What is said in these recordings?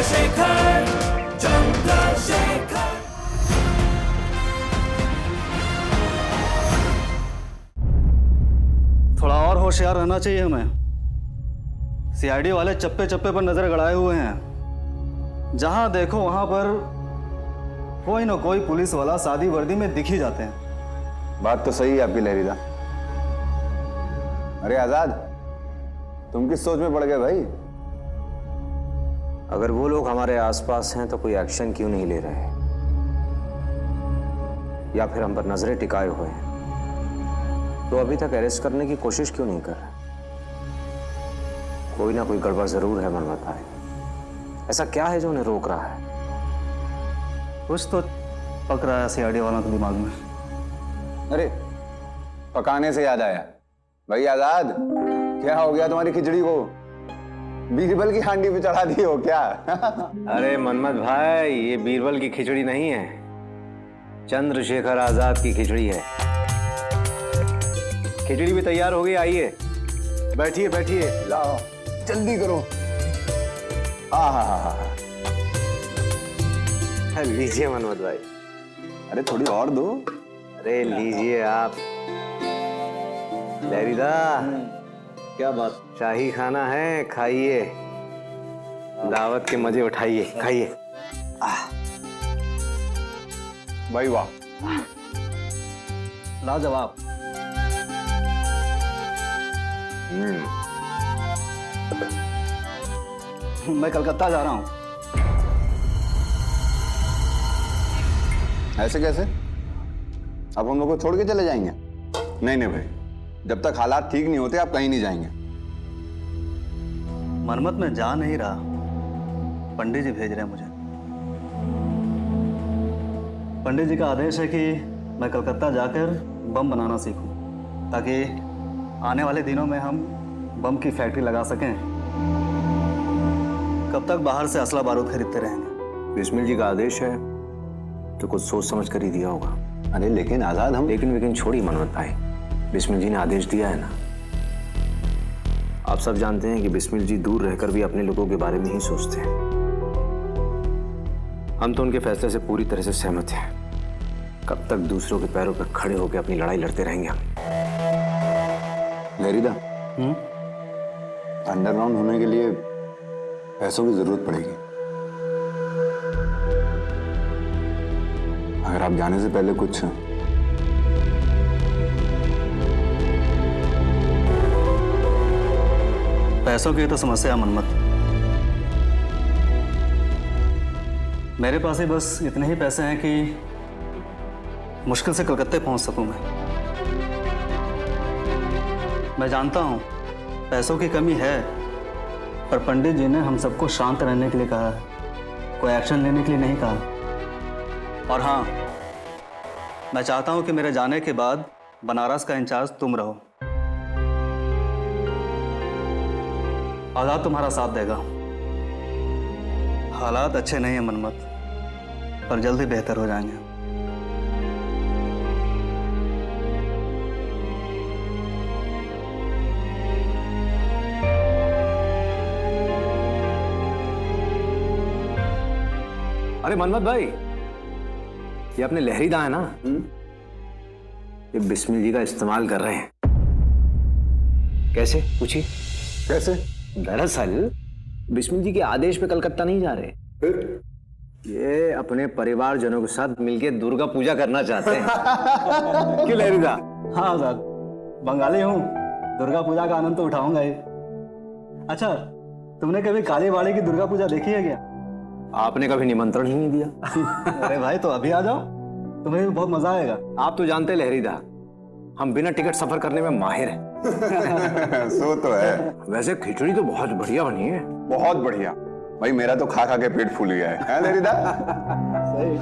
चंद्रशेखर चंद्रशेखर। थोड़ा और होशियार रहना चाहिए हमें। सीआईडी वाले चप्पे चप्पे पर नजर गड़ाए हुए हैं। जहां देखो वहां पर कोई ना कोई पुलिस वाला सादी वर्दी में दिख ही जाते हैं। बात तो सही है आपकी लहरीदा। अरे आजाद, तुम किस सोच में पड़ गए भाई? अगर वो लोग हमारे आसपास हैं तो कोई एक्शन क्यों नहीं ले रहे, या फिर हम पर नजरें टिकाए हुए हैं तो अभी तक अरेस्ट करने की कोशिश क्यों नहीं कर रहे? कोई ना कोई गड़बड़ जरूर है मनमत भाई। ऐसा क्या है जो उन्हें रोक रहा है? कुछ तो पक रहा है सीआईडी वालों के दिमाग में। अरे पकाने से याद आया, भाई आजाद, क्या हो गया तुम्हारी खिचड़ी को? बीरबल की हांडी पे चढ़ा दी हो क्या? अरे मनमत भाई, ये बीरबल की खिचड़ी नहीं है, चंद्रशेखर आजाद की खिचड़ी है। खिचड़ी भी तैयार हो गई, आइए बैठिए बैठिए। लाओ जल्दी करो। हाँ, लीजिए मनमत भाई। अरे थोड़ी और दो। अरे लीजिए आप। लहरीदा, क्या बात, शाही खाना है, खाइए, दावत के मजे उठाइए, खाइए। भाई वाह, लाजवाब। मैं कलकत्ता जा रहा हूं। ऐसे कैसे? अब हम लोग को छोड़ के चले जाएंगे? नहीं नहीं भाई, जब तक हालात ठीक नहीं होते आप कहीं नहीं जाएंगे। मनमत में जा नहीं रहा, पंडित जी भेज रहे हैं मुझे। पंडित जी का आदेश है कि मैं कलकत्ता जाकर बम बनाना सीखूं, ताकि आने वाले दिनों में हम बम की फैक्ट्री लगा सकें। कब तक बाहर से असला बारूद खरीदते रहेंगे? बिस्मिल जी का आदेश है तो कुछ सोच समझ कर ही दिया होगा। अरे लेकिन आजाद, हम लेकिन छोड़िए मनमत भाई, बिस्मिल जी ने आदेश दिया है ना। आप सब जानते हैं कि बिस्मिल जी दूर रहकर भी अपने लोगों के बारे में ही सोचते हैं। हम तो उनके फैसले से पूरी तरह से सहमत हैं। कब तक दूसरों के पैरों पर खड़े होकर अपनी लड़ाई लड़ते रहेंगे हम? लहरीदा, अंडरग्राउंड होने के लिए पैसों की जरूरत पड़ेगी। अगर आप जाने से पहले कुछ पैसों की तो समस्या है मनमत। मेरे पास ही बस इतने ही पैसे हैं कि मुश्किल से कलकत्ते पहुंच सकूं मैं जानता हूं पैसों की कमी है, पर पंडित जी ने हम सबको शांत रहने के लिए कहा है, कोई एक्शन लेने के लिए नहीं कहा। और हाँ, मैं चाहता हूं कि मेरे जाने के बाद बनारस का इंचार्ज तुम रहो। आजाद तुम्हारा साथ देगा। हालात अच्छे नहीं है मनमत, पर जल्दी बेहतर हो जाएंगे। अरे मनमत भाई, ये अपने लहरीदा है ना, ये बिस्मिल जी का इस्तेमाल कर रहे हैं। कैसे, पूछिए कैसे? दरअसल बिस्मिल जी के आदेश पे कलकत्ता नहीं जा रहे, फिर ये अपने परिवारजनों के साथ मिलकर दुर्गा पूजा करना चाहते हैं। क्यों लहरीदा? हाँ आजाद, बंगाली हूँ, दुर्गा पूजा का आनंद तो उठाऊंगा ही। अच्छा, तुमने कभी कालीबाड़ी की दुर्गा पूजा देखी है क्या? आपने कभी निमंत्रण ही नहीं दिया। अरे भाई, तो अभी आ जाओ, तुम्हें भी बहुत मजा आएगा। आप तो जानते लहरीदा, हम बिना टिकट सफर करने में माहिर हैं। सो तो है। वैसे खिचड़ी तो बहुत बढ़िया बनी है। बहुत बढ़िया भाई, मेरा तो खा खा के पेट फूल गया है लहरीदा। सही।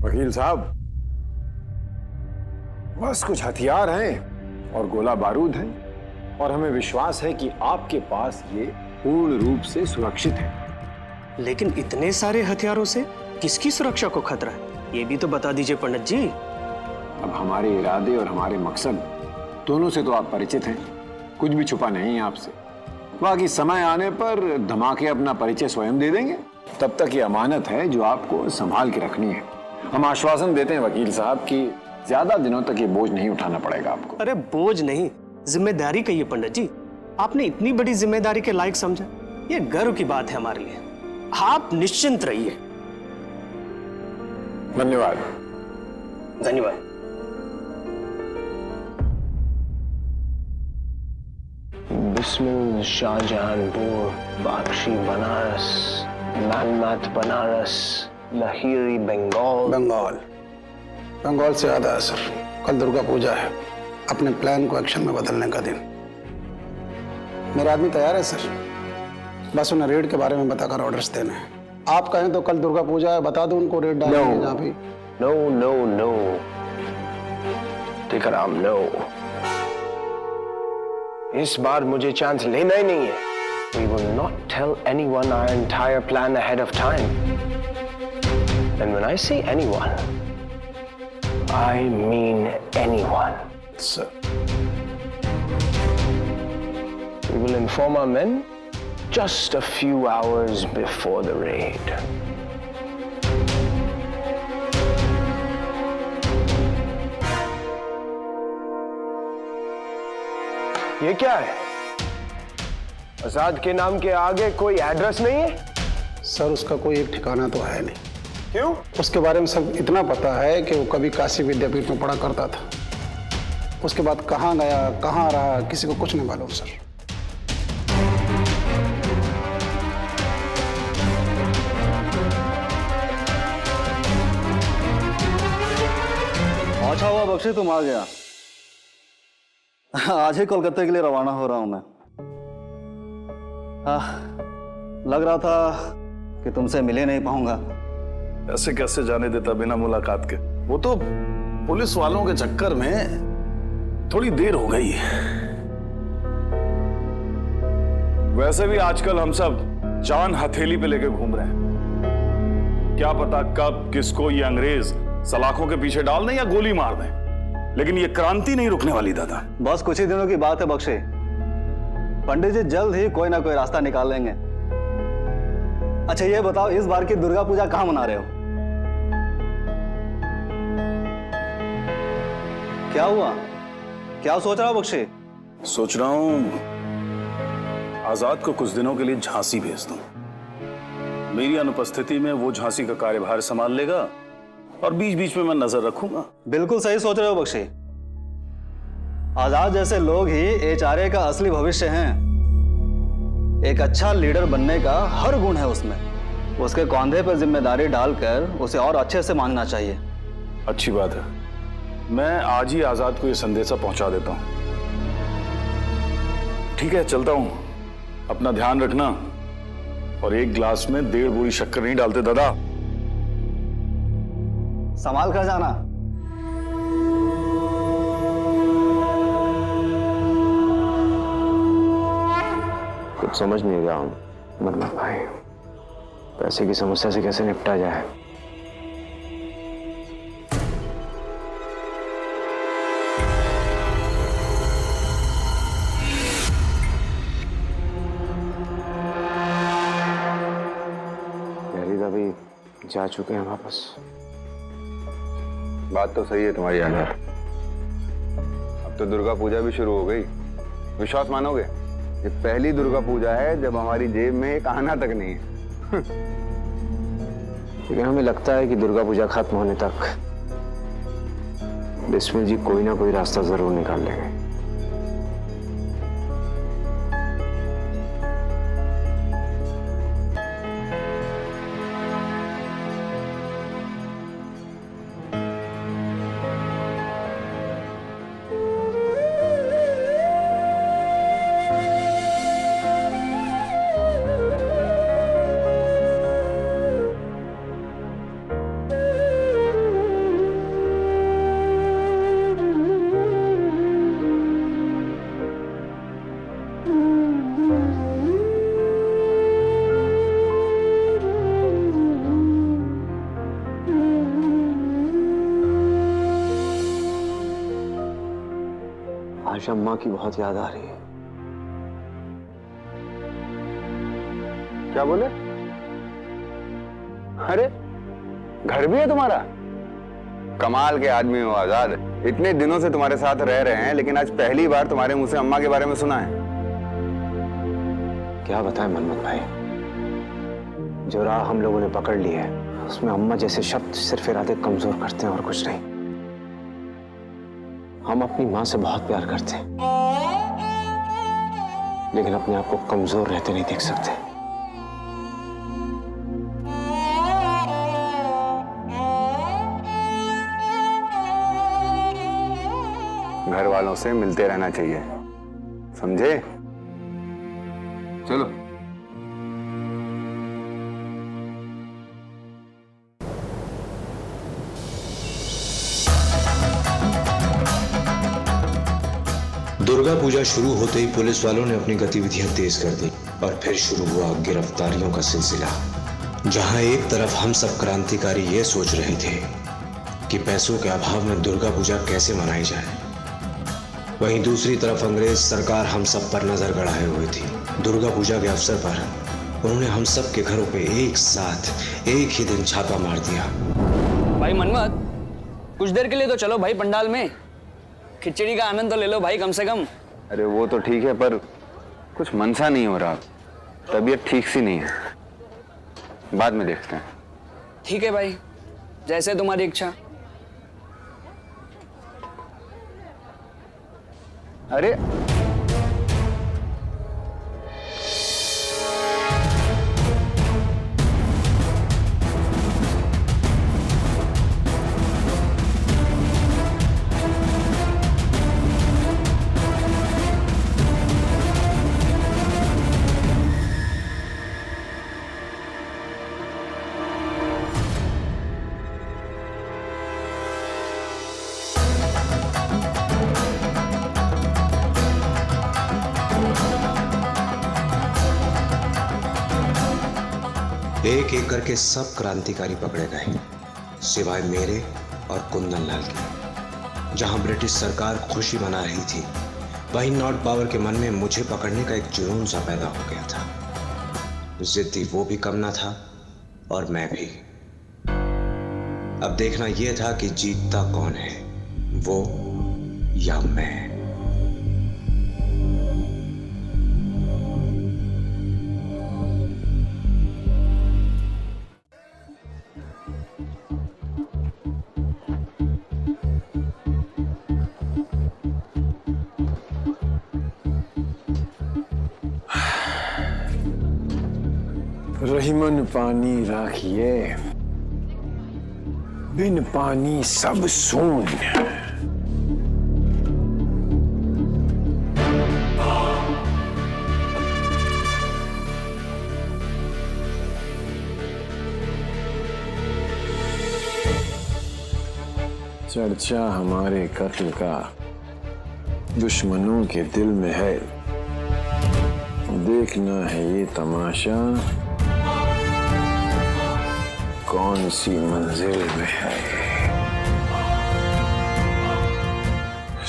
वकील साहब, बस कुछ हथियार हैं और गोला बारूद है, और हमें विश्वास है कि आपके पास ये पूर्ण रूप से सुरक्षित है। लेकिन इतने सारे हथियारों से किसकी सुरक्षा को खतरा है, ये भी तो बता दीजिए पंडित जी। अब हमारे इरादे और हमारे मकसद दोनों से तो आप परिचित हैं, कुछ भी छुपा नहीं है आपसे। बाकी समय आने पर धमाके अपना परिचय स्वयं दे देंगे। तब तक ये अमानत है जो आपको संभाल के रखनी है। हम आश्वासन देते हैं वकील साहब कि ज्यादा दिनों तक ये बोझ नहीं उठाना पड़ेगा आपको। अरे बोझ नहीं, जिम्मेदारी कहिए पंडित जी। आपने इतनी बड़ी जिम्मेदारी के लायक समझा, ये गर्व की बात है हमारे लिए। आप निश्चिंत रहिए। धन्यवाद। धन्यवाद। बिस्मिल शाहजहानपुर, बाक्षी बनारस, मैनमाथ बनारस, लहीरी बंगाल। बंगाल से याद आया सर, कल दुर्गा पूजा है, अपने प्लान को एक्शन में बदलने का दिन। मेरा आदमी तैयार है सर, बस उन्हें रेड के बारे में बताकर ऑर्डर्स देने हैं। आप कहें तो कल दुर्गा पूजा है, बता दो उनको, रेड डालेंगे जहाँ भी। No no no Tikaram, no. इस बार मुझे चांस लेना ही नहीं है। We will not tell anyone our entire plan ahead of time. And when I say anyone, I mean anyone. Sir We will inform our men just a few hours before the raid. ये क्या है? आजाद के नाम के आगे कोई address नहीं है? सर उसका कोई एक ठिकाना तो है नहीं। क्यों? उसके बारे में सब इतना पता है कि वो कभी काशी विद्यापीठ में पढ़ा करता था। उसके बाद कहाँ गया, कहाँ रहा, किसी को कुछ नहीं मालूम सर। अच्छा हुआ बख्शी तुम आ गया। आज ही कोलकाता के लिए रवाना हो रहा हूं मैं। लग रहा था कि तुमसे मिले नहीं पाऊंगा। ऐसे कैसे जाने देता बिना मुलाकात के? वो तो पुलिस वालों के चक्कर में थोड़ी देर हो गई। वैसे भी आजकल हम सब जान हथेली पे लेके घूम रहे हैं। क्या पता कब किसको ये अंग्रेज सलाखों के पीछे डाल दें या गोली मार दें, लेकिन ये क्रांति नहीं रुकने वाली दादा। बस कुछ ही दिनों की बात है बख्शी, पंडित जी जल्द ही कोई ना कोई रास्ता निकाल लेंगे। अच्छा ये बताओ, इस बार की दुर्गा पूजा कहां मना रहे हो? क्या हुआ, क्या सोच रहा हो बख्शी? सोच रहा हूं आजाद को कुछ दिनों के लिए झांसी भेज दूं। मेरी अनुपस्थिति में वो झांसी का कार्यभार संभाल लेगा और बीच बीच में मैं नजर रखूंगा। बिल्कुल सही सोच रहे हो बख्शी। आजाद जैसे लोग ही एचआरए का असली भविष्य हैं। एक अच्छा लीडर बनने का हर गुण है उसमें। उसके कंधे पर जिम्मेदारी डालकर उसे और अच्छे से मानना चाहिए। अच्छी बात है, मैं आज ही आजाद को यह संदेशा पहुंचा देता हूं। ठीक है, चलता हूं। अपना ध्यान रखना और एक गिलास में 1.5 बोरी शक्कर नहीं डालते दादा। संभाल कर जाना। कुछ समझ नहीं रहा हूं मतलब भाई, पैसे की समस्या से कैसे निपटा जाए। अभी जा चुके हैं वापस। बात तो सही है तुम्हारी आनर। अब तो दुर्गा पूजा भी शुरू हो गई। विश्वास मानोगे, ये पहली दुर्गा पूजा है जब हमारी जेब में एक आना तक नहीं है। लेकिन हमें लगता है कि दुर्गा पूजा खत्म होने तक बिस्मिल जी कोई ना कोई रास्ता जरूर निकाल लेंगे। आज अम्मा की बहुत याद आ रही है। क्या बोले? अरे घर भी है तुम्हारा? कमाल के आदमी हो आजाद। इतने दिनों से तुम्हारे साथ रह रहे हैं, लेकिन आज पहली बार तुम्हारे मुंह से अम्मा के बारे में सुना है। क्या बताएं मनमत भाई, जो राह हम लोगों ने पकड़ ली है उसमें अम्मा जैसे शब्द सिर्फ इरादे कमजोर करते हैं और कुछ नहीं। हम अपनी माँ से बहुत प्यार करते हैं, लेकिन अपने आप को कमजोर रहते नहीं देख सकते। घर वालों से मिलते रहना चाहिए, समझे? चलो। दुर्गा पूजा शुरू होते ही पुलिस वालों ने अपनी गतिविधियां तेज कर दी और फिर शुरू हुआ गिरफ्तारियों का सिलसिला। जहां एक तरफ हम सब क्रांतिकारी ये सोच रहे थे कि पैसों के अभाव में दुर्गा पूजा कैसे मनाई जाए, वहीं दूसरी तरफ अंग्रेज सरकार हम सब पर नजर गड़ाए हुई थी। दुर्गा पूजा के अवसर पर उन्होंने हम सब के घरों पे एक साथ एक ही दिन छापा मार दिया। भाई मनमत, कुछ देर के लिए तो चलो भाई पंडाल में, खिचड़ी का आनंद तो ले लो भाई कम से कम। अरे वो तो ठीक है, पर कुछ मन सा नहीं हो रहा, तबीयत ठीक सी नहीं है, बाद में देखते हैं। ठीक है भाई, जैसे तुम्हारी इच्छा। अरे एक एक करके सब क्रांतिकारी पकड़े गए, सिवाय मेरे और कुंदन लाल के। जहां ब्रिटिश सरकार खुशी मना रही थी, वहीं नॉर्थ पावर के मन में मुझे पकड़ने का एक जुनून सा पैदा हो गया था। जिद्दी वो भी कम ना था और मैं भी। अब देखना यह था कि जीतता कौन है, वो या मैं। रहीमन पानी राखिए, बिन पानी सब सून। चर्चा हमारे कत्ल का दुश्मनों के दिल में है, देखना है ये तमाशा कौन सी मंजिल में है।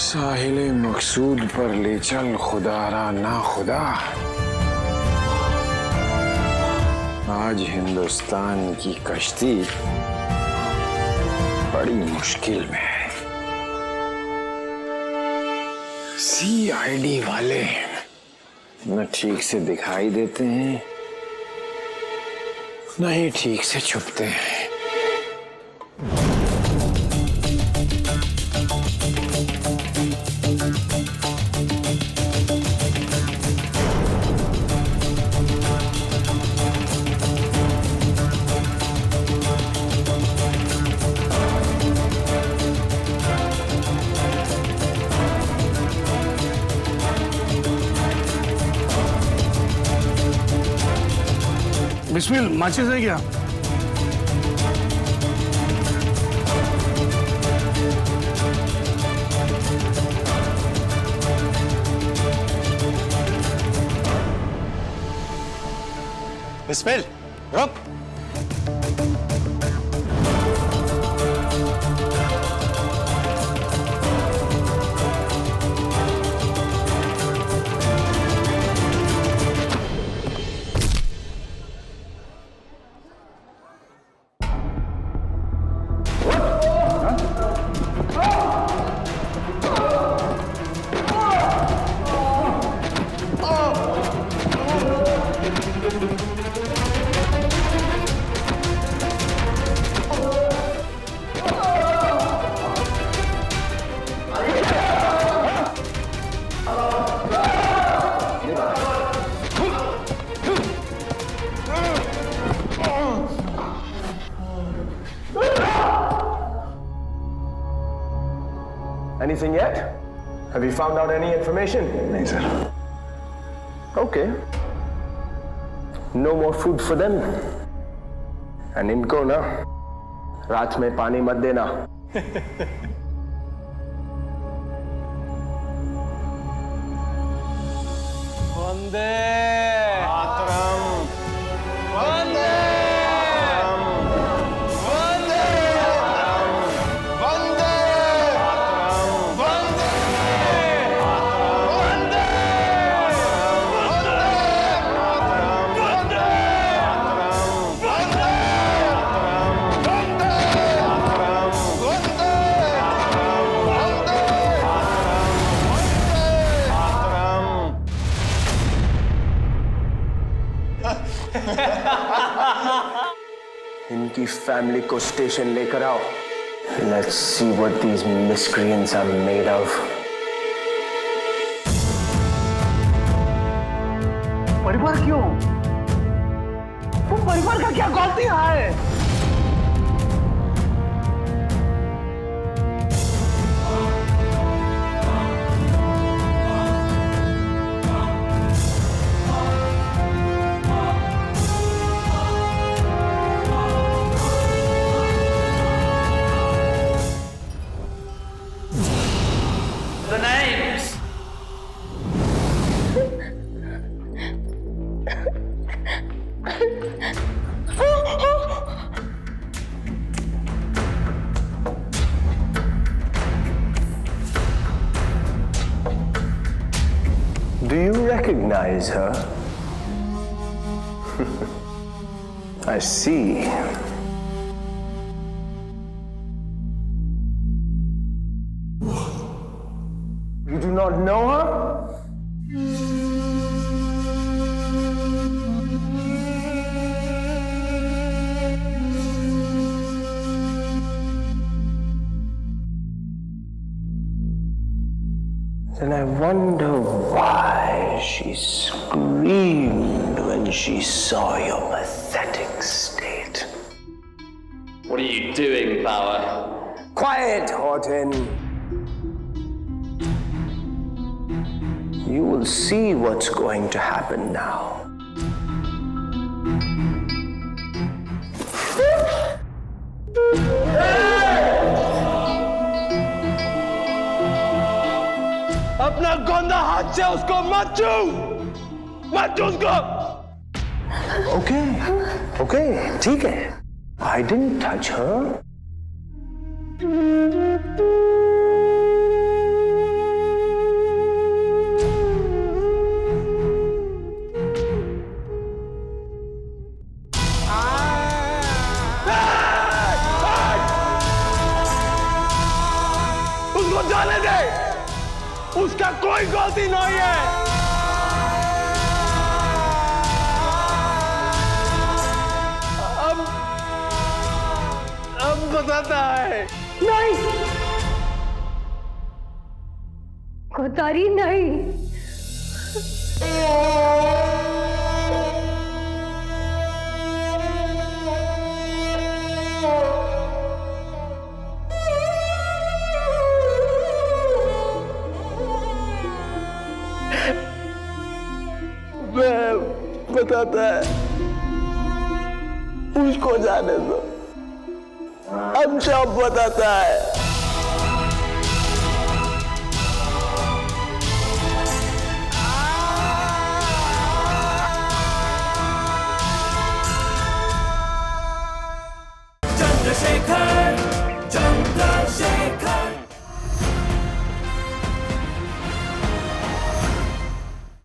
साहिले मकसूद पर ले चल खुदारा ना खुदा। आज हिंदुस्तान की कश्ती बड़ी मुश्किल में है। CID वाले न ठीक से दिखाई देते हैं, न ही ठीक से छुपते हैं। बिस्मिल, माचिस है क्या? बिस्मिल, रुक। Anything yet? Have you found out any information? नहीं sir. Okay. No more food for them. And इनको ना रात में पानी मत देना। इनकी फैमिली को स्टेशन लेकर आओ। Let's see what these miscreants are made of. परिवार क्यों? वो परिवार का क्या गलती है? The names. Do you recognize her? I see. You do not know her? Then I wonder why she screamed when she saw your pathetic state. What are you doing, Bauer? Quiet, Horton. You will see what's going to happen now. अपना गंदा हाथ से उसको मत छू उसको। Okay, ठीक है. I didn't touch her. उसको जाने दे, उसका कोई गलती नहीं है। अब बताता है। नहीं, कोतारी नहीं। बताता है, उसको जाने दो। अब सब बताता है।